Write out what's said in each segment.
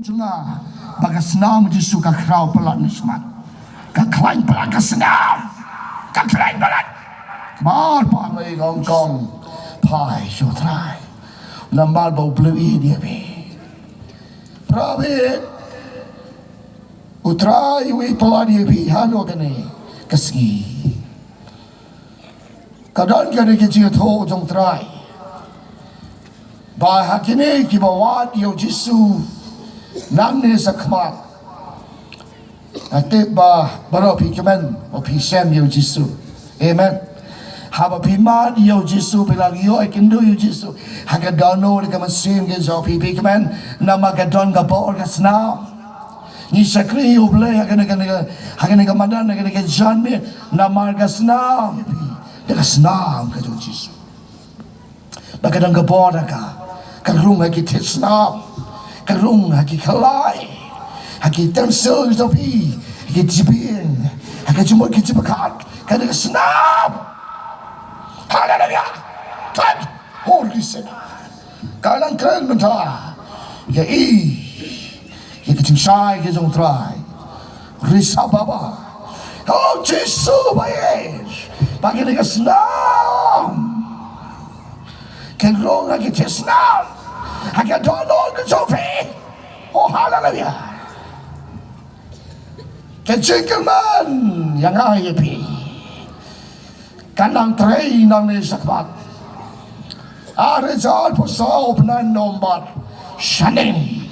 Junga baga Snam Jisu ka krau pelat nismat ka klain pelat ka Snam ka klain pelat mal pa ngai gong gong pai sho trai lambal bau blue dia be prabe utrai wi pelat dia be hano kene kasgi kadang kene ke ji tho jong trai ba hakine ki bawat yo Jisu Nam ni sakmat ate ba baro pi kemen o pi sem yo Jisu amen haba pi ma yo Jisu bilang yo ikindo yo Jisu haga dono de kemen sim ke zo pi kemen nama ga don ga bo ga Snam ni sakri yo ble haga ne madan haga ne jan me nama ga Snam de ga Snam ka yo Jisu ba ga don ga bo da ka rung ha ki Snam karung haki kalai haki tensel topi haki jibin haki cuma kita bekat kada Snam haleluya kan holy sena kalang keren mentah ya ya kecing sai ke jong trai risa baba oh Jisu baik bagi dengan Snam karung haki Snam haka dono ke Sofi oh haleluya kecikaman yang ayepi kanang trei nang ni sakbat are jal posau penan nomor shaning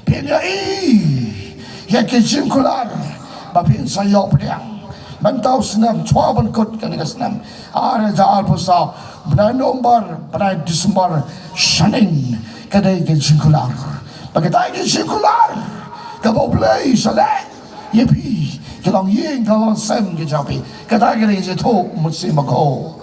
penya ya kecikular bapin sayo pedang mentau Snam chua ban kot kan Snam are jal posau penan nomor penan Disember shaning kadai ke singkular pakai ke singkular ka bo play sale yepi kalong yeng kalong sem ke japi kadai ke je tho musim ko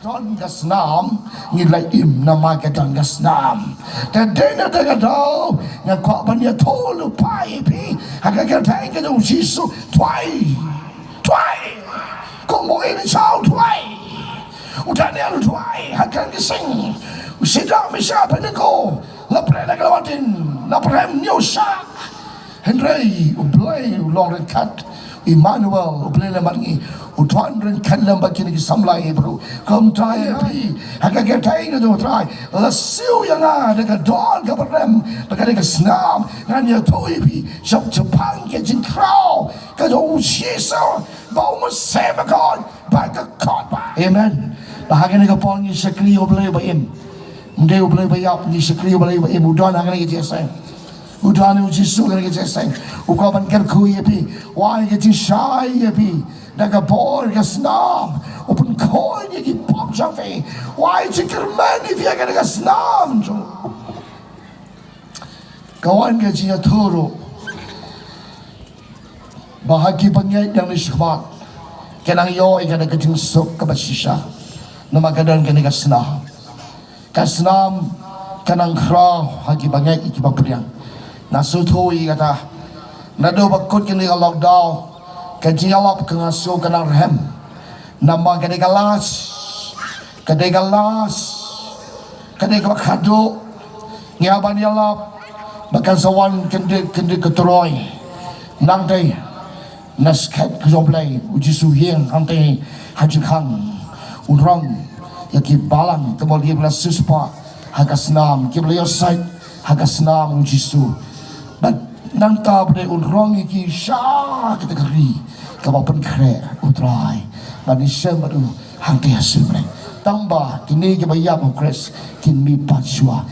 don ka Snam ni lai im nama ka don ka Snam ta dena ta ka do na ko ban ya tho lu pai pi ha ka tai ke dong Jisu twai ko mo ini chao twai utane alu twai ha kan ke sing Usidang misya peneko lapre na kalawatin laprem nyosa Henry ublay ulong kat Emmanuel ublay na mangi utuan ren kan lambak kini samlai bro kom try pi haka tai na do try la siu yang ada ka dog ka brem ka ka Snam nan ya toi pi shop Japan ke jin crow ka do Jisu ba mo sema god ba ka god ba amen bahagi ni ka pon ni sakri ublay ba im Dia boleh bayar ni sekali boleh bayar mudah nak lagi jasa. Mudah ni Jisu lagi jasa. Ukau bankan kui api, wah ni jisai api. Naga bor ke Snam, upun koi ni ki pop jafe. Wah jikerman ni dia ke Snam jo. Kawan ke jia turu. Bahagi pengai yang nisbat. Kenang yo ikan kecing sok ke basisha. Nama kadang kena ke Snam. Snam kanang krau hagi bangai iki bapriang nasutoi kata nado bakut kini Allah dau kaji Allah kengaso kanang rem nama kene galas kene bakado nyaban Allah bakan sawan kende ketroy nang dai naskat kjoblai uji suyeng ante haji khang unrang yaki balang temo dia bila suspa haga Snam kibla yo Sait haga Snam Jisu but nangka bre unrong iki sha kita keri kabapan kre utrai bani semadu hang dia semre tamba kini ke bayam kres kin mi patsua